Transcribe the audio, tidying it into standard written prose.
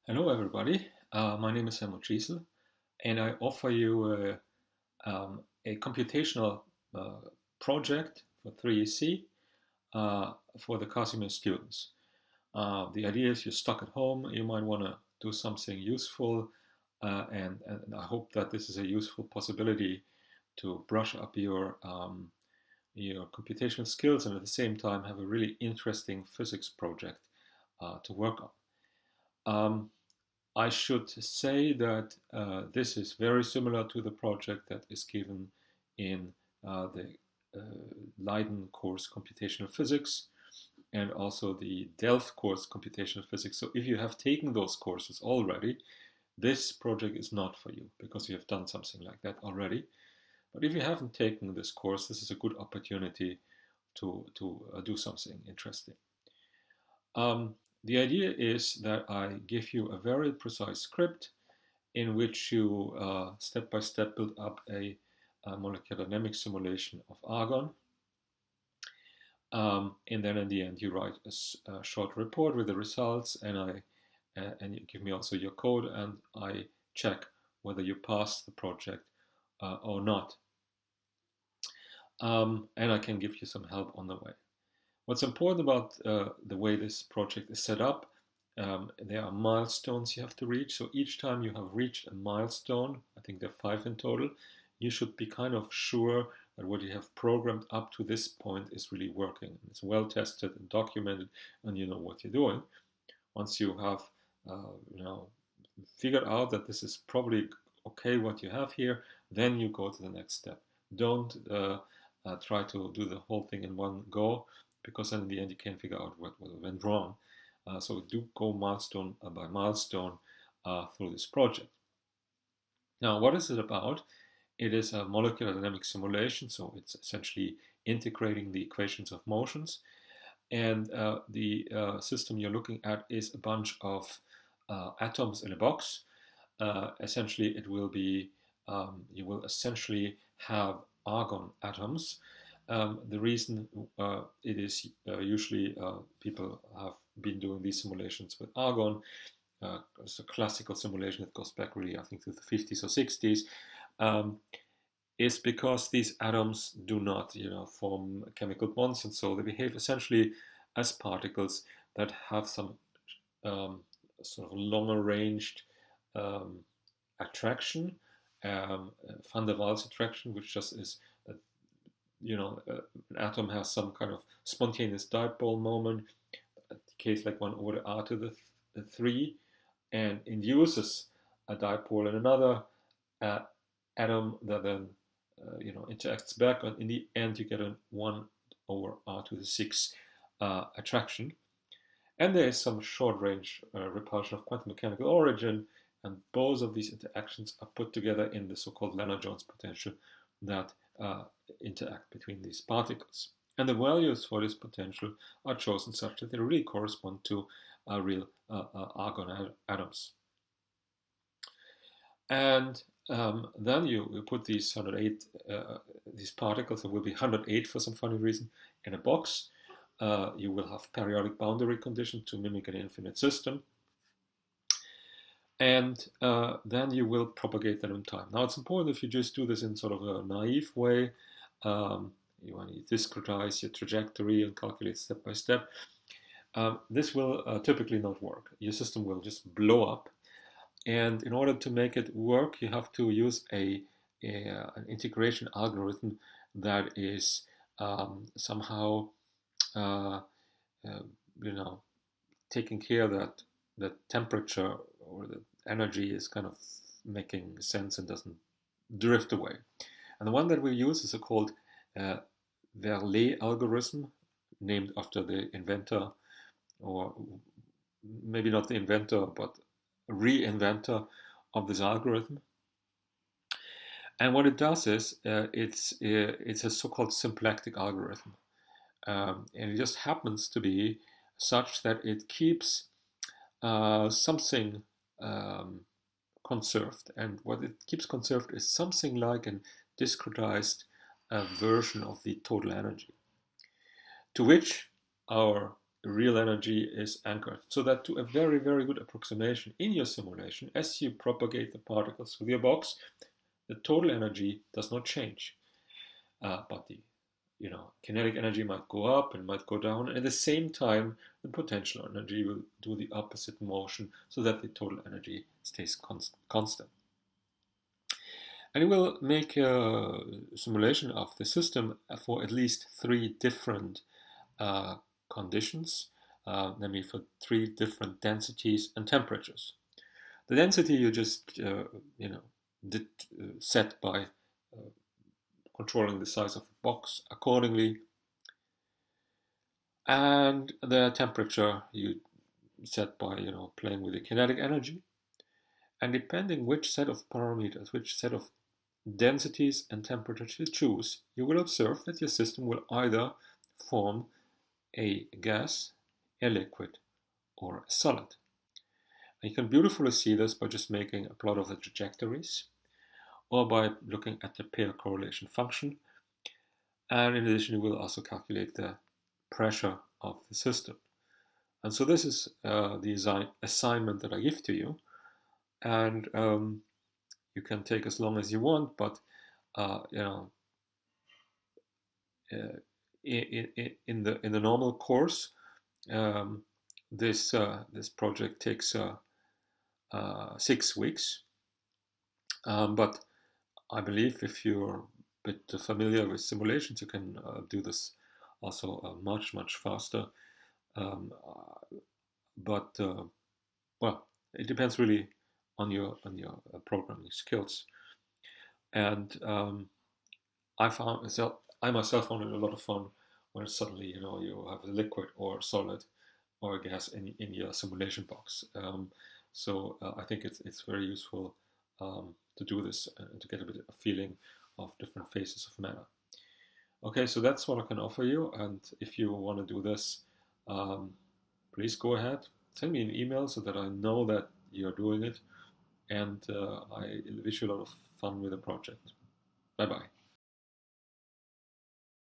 Hello, everybody. My name is Helmut Schiesel, and I offer you a computational uh, project for 3EC for the Casimir students. The idea is you're stuck at home, you might want to do something useful, and I hope that this is a useful possibility to brush up your computational skills and at the same time have a really interesting physics project to work on. Um, I should say that this is very similar to the project that is given in the uh, Leiden course Computational Physics and also the Delft course Computational Physics. So if you have taken those courses already, this project is not for you because you have done something like that already. But if you haven't taken this course, this is a good opportunity to do something interesting. Um, the idea is that I give you a very precise script in which you step by step build up a molecular dynamics simulation of argon. And then in the end, you write a short report with the results, and you give me also your code, and I check whether you pass the project or not. And I can give you some help on the way. What's important about the way this project is set up, there are milestones you have to reach. So each time you have reached a milestone, I think there are 5 in total, you should be kind of sure that what you have programmed up to this point is really working. It's well tested and documented, and you know what you're doing. Once you have, figured out that this is probably okay what you have here, then you go to the next step. Don't try to do the whole thing in one go, because then in the end you can't figure out what went wrong. So do go milestone by milestone through this project. Now, what is it about? It is a molecular dynamics simulation, so it's essentially integrating the equations of motions. And the system you're looking at is a bunch of atoms in a box. Essentially, it will be you will essentially have argon atoms. The reason it is usually people have been doing these simulations with argon. It's a classical simulation that goes back really, I think, to the 50s or 60s. Is because these atoms do not, form chemical bonds, and so they behave essentially as particles that have some sort of longer ranged um, attraction, van der Waals attraction, which just is, an atom has some kind of spontaneous dipole moment, a case like 1 over r to the 3, and induces a dipole in another atom that then interacts back, and in the end you get a 1 over r to the 6 attraction. And there is some short-range repulsion of quantum mechanical origin, and both of these interactions are put together in the so-called Lennard-Jones potential that interact between these particles. And the values for this potential are chosen such that they really correspond to real argon atoms. And then you put these 108 these particles, there will be 108 for some funny reason, in a box. You will have periodic boundary conditions to mimic an infinite system. And then you will propagate them in time. Now, it's important if you just do this in sort of a naive way. You want to discretize your trajectory and calculate step by step. This will typically not work. Your system will just blow up. And in order to make it work, you have to use an integration algorithm that is somehow, uh, taking care that the temperature or the energy is kind of making sense and doesn't drift away. And the one that we use is a called Verlet algorithm, named after the inventor, or maybe not the inventor, but reinventor of this algorithm. And what it does is it's a so-called symplectic algorithm, and it just happens to be such that it keeps something conserved, and what it keeps conserved is something like a discretized version of the total energy, to which our real energy is anchored. So that to a very, very good approximation in your simulation, as you propagate the particles through your box, the total energy does not change. But the kinetic energy might go up and might go down. And at the same time, the potential energy will do the opposite motion so that the total energy stays constant. And it will make a simulation of the system for at least 3 different conditions, namely for 3 different densities and temperatures. The density you just did set by controlling the size of the box accordingly, and the temperature you set by playing with the kinetic energy. And depending which set of parameters, which set of densities and temperatures you choose, you will observe that your system will either form a gas, a liquid, or a solid. And you can beautifully see this by just making a plot of the trajectories, or by looking at the pair correlation function. And in addition, you will also calculate the pressure of the system. And so this is the assignment that I give to you. And you can take as long as you want, but in the normal course, this project takes 6 weeks. But I believe if you're a bit familiar with simulations, you can do this also much faster. But well, it depends really on your programming skills. And I myself found it a lot of fun when suddenly you have a liquid or solid or a gas in your simulation box. So I think it's very useful to do this to get a bit of a feeling of different phases of matter. Okay, so that's what I can offer you, and if you want to do this, please go ahead, send me an email so that I know that you're doing it, and I wish you a lot of fun with the project. Bye bye.